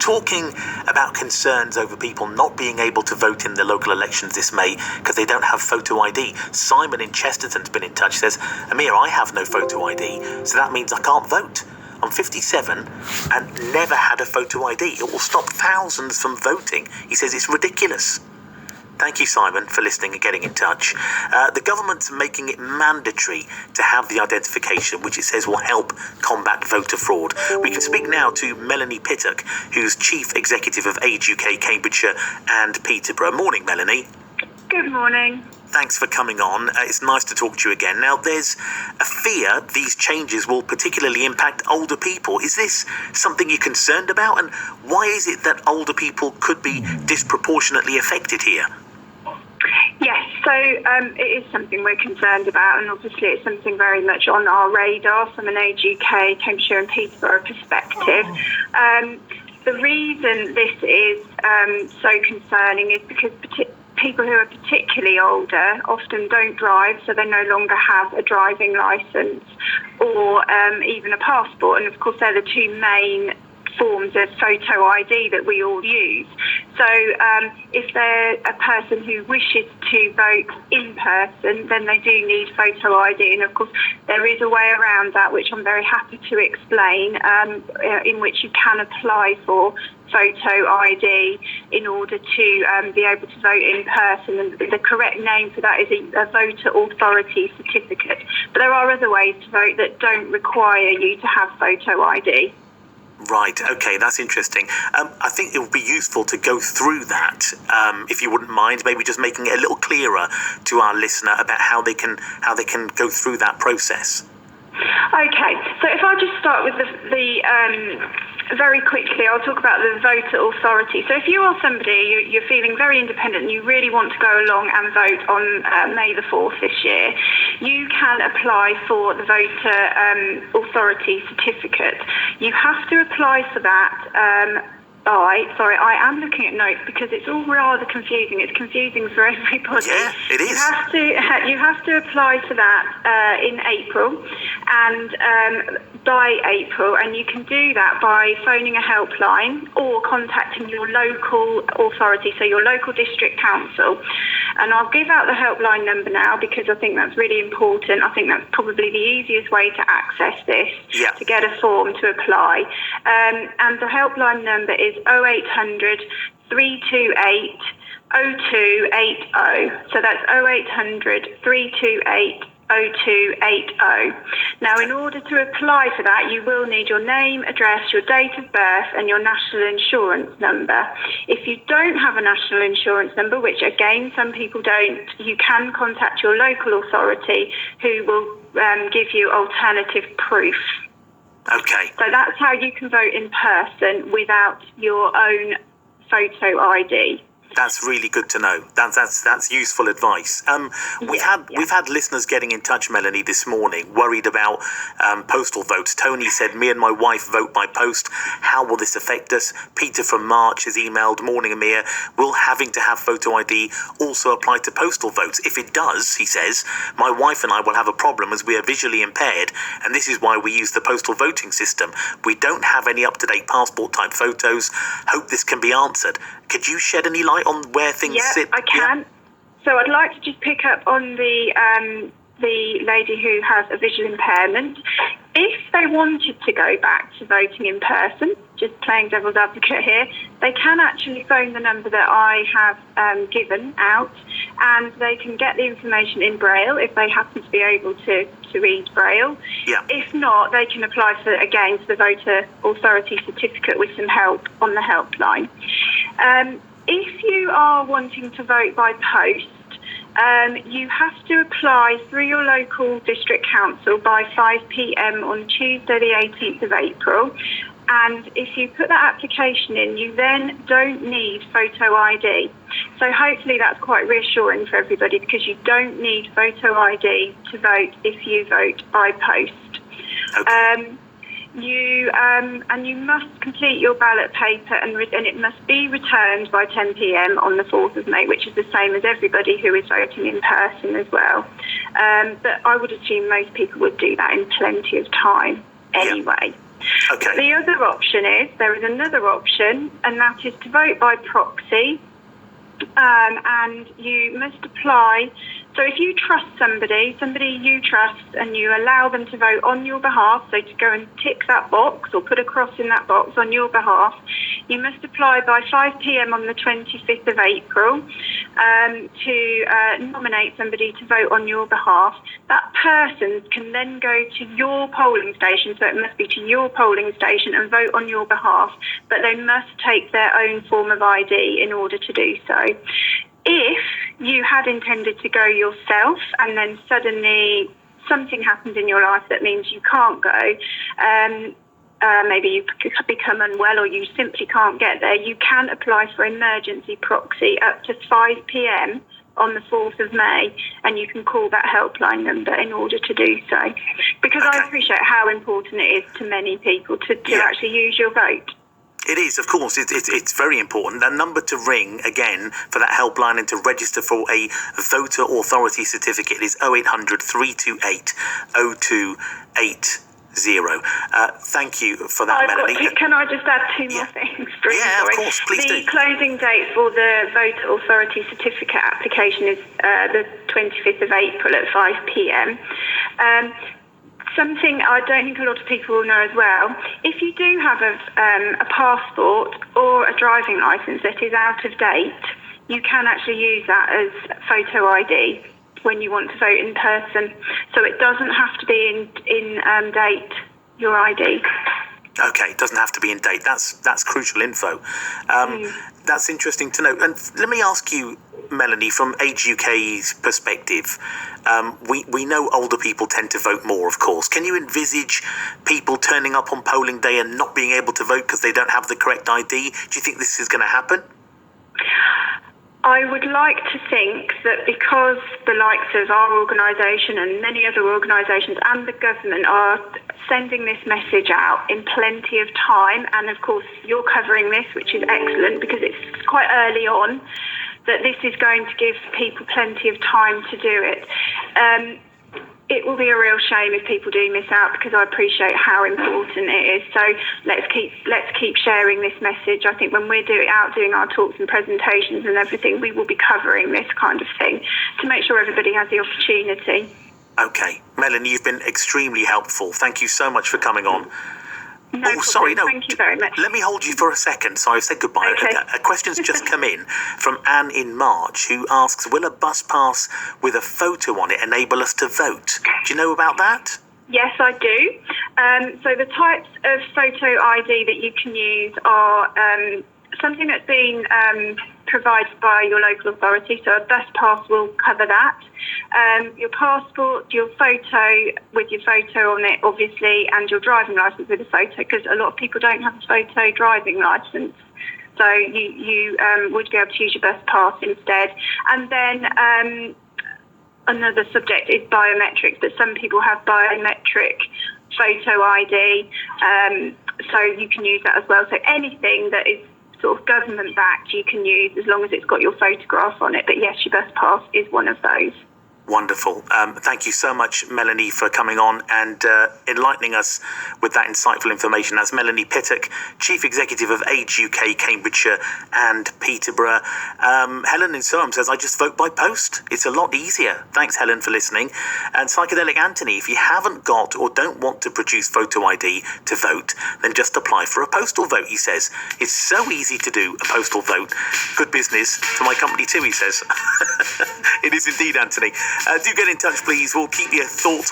talking about concerns over people not being able to vote in the local elections this May because they don't have photo ID. Simon in Chesterton's been in touch, says, Amir, I have no photo ID, so that means I can't vote. I'm 57 and never had a photo ID. It will stop thousands from voting. He says it's ridiculous. Thank you, Simon, for listening and getting in touch. The government's making it mandatory to have the identification, which it says will help combat voter fraud. We can speak now to Melanie Pittock, who's Chief Executive of Age UK, Cambridgeshire and Peterborough. Morning, Melanie. Good morning. Thanks for coming on. It's nice to talk to you again. Now, there's a fear these changes will particularly impact older people. Is this something you're concerned about? And why is it that older people could be disproportionately affected here? Yes, so it is something we're concerned about, and obviously it's something very much on our radar from an Age UK, Cambridgeshire and Peterborough perspective. The reason this is so concerning is because people who are particularly older often don't drive, so they no longer have a driving licence or even a passport, and of course they're the two main forms of photo ID that we all use. So if they're a person who wishes to vote in person, then they do need photo ID. And of course, there is a way around that, which I'm very happy to explain, in which you can apply for photo ID in order to be able to vote in person. And the correct name for that is a voter authority certificate. But there are other ways to vote that don't require you to have photo ID. Right, okay, that's interesting. I think it would be useful to go through that, if you wouldn't mind, maybe just making it a little clearer to our listener about how they can go through that process. Okay, so if I just start with the very quickly, I'll talk about the voter authority. So if you are somebody, you're feeling very independent and you really want to go along and vote on May the 4th this year, you can apply for the voter authority certificate. You have to apply for that I am looking at notes because it's all rather confusing. It's confusing for everybody. Yeah, it is. You have to apply for that in April and by April, and you can do that by phoning a helpline or contacting your local authority, so your local district council. And I'll give out the helpline number now because I think that's really important. I think that's probably the easiest way to access this, to get a form to apply. And the helpline number is 0800 328 0280. So that's 0800 328 0280. Now, in order to apply for that, you will need your name, address, your date of birth, and your national insurance number. If you don't have a national insurance number, which again some people don't, you can contact your local authority, who will give you alternative proof. Okay. So that's how you can vote in person without your own photo ID. That's really good to know. That's useful advice. We've had listeners getting in touch, Melanie, this morning, worried about postal votes. Tony said, me and my wife vote by post. How will this affect us? Peter from March has emailed, morning Amir, will having to have photo ID also apply to postal votes? If it does, he says, my wife and I will have a problem as we are visually impaired, and this is why we use the postal voting system. We don't have any up-to-date passport type photos. Hope this can be answered. Could you shed any light on where things sit? I can. Yeah. So I'd like to just pick up on the lady who has a visual impairment. If they wanted to go back to voting in person, just playing devil's advocate here, they can actually phone the number that I have given out, and they can get the information in Braille if they happen to be able to read Braille. Yeah. If not, they can apply for the voter authority certificate with some help on the helpline. If you are wanting to vote by post, you have to apply through your local district council by 5 p.m. on Tuesday the 18th of April. And if you put that application in, you then don't need photo ID. So hopefully that's quite reassuring for everybody, because you don't need photo ID to vote if you vote by post. Okay. You must complete your ballot paper and it must be returned by 10 p.m. on the 4th of May, which is the same as everybody who is voting in person as well. But I would assume most people would do that in plenty of time anyway. Okay. The other option is, there is another option, and that is to vote by proxy. And you must apply. So if you trust somebody you trust, and you allow them to vote on your behalf, so to go and tick that box or put a cross in that box on your behalf, you must apply by 5 p.m. on the 25th of April to nominate somebody to vote on your behalf. That person can then go to your polling station, so it must be to your polling station, and vote on your behalf, but they must take their own form of ID in order to do so. If you had intended to go yourself and then suddenly something happens in your life that means you can't go, maybe you become unwell or you simply can't get there, you can apply for emergency proxy up to 5 p.m. on the 4th of May, and you can call that helpline number in order to do so. Because I appreciate how important it is to many people to actually use your vote. It is, of course. It's very important. That number to ring, again, for that helpline and to register for a voter authority certificate is 0800 328 0280. Thank you for that, Melanie. Can I just add two more things? Of course, please do. The closing date for the voter authority certificate application is the 25th of April at 5 p.m. Something I don't think a lot of people will know as well, if you do have a passport or a driving licence that is out of date, you can actually use that as photo ID when you want to vote in person. So it doesn't have to be in date, your ID. Okay, it doesn't have to be in date. That's crucial info. That's interesting to know. And let me ask you, Melanie, from Age UK's perspective, we know older people tend to vote more, of course. Can you envisage people turning up on polling day and not being able to vote because they don't have the correct ID? Do you think this is going to happen? I would like to think that because the likes of our organisation and many other organisations and the government are sending this message out in plenty of time, and of course you're covering this, which is excellent because it's quite early on, that this is going to give people plenty of time to do it. It will be a real shame if people do miss out, because I appreciate how important it is. So let's keep sharing this message. I think when we're doing our talks and presentations and everything, we will be covering this kind of thing to make sure everybody has the opportunity. Okay, Melanie, you've been extremely helpful. Thank you so much for coming on. No problem. Thank you very much. Let me hold you for a second. So I've said goodbye. Okay. A question's just come in from Anne in March, who asks, will a bus pass with a photo on it enable us to vote? Do you know about that? Yes, I do. So the types of photo ID that you can use are something that's been provided by your local authority, so a bus pass will cover that. Your passport, your photo with your photo on it, obviously, and your driving licence with a photo, because a lot of people don't have a photo driving licence. So you would be able to use your bus pass instead. And then another subject is biometrics, but some people have biometric photo ID, so you can use that as well. So anything that is sort of government backed you can use, as long as it's got your photograph on it. But yes, your bus pass is one of those. Wonderful. Thank you so much, Melanie, for coming on and enlightening us with that insightful information. That's Melanie Pittock, Chief Executive of Age UK, Cambridgeshire and Peterborough. Helen in Surham says, I just vote by post. It's a lot easier. Thanks, Helen, for listening. And Psychedelic Anthony, if you haven't got or don't want to produce photo ID to vote, then just apply for a postal vote, he says. It's so easy to do a postal vote. Good business for my company too, he says. It is indeed, Anthony. Do get in touch, please. We'll keep your thoughts,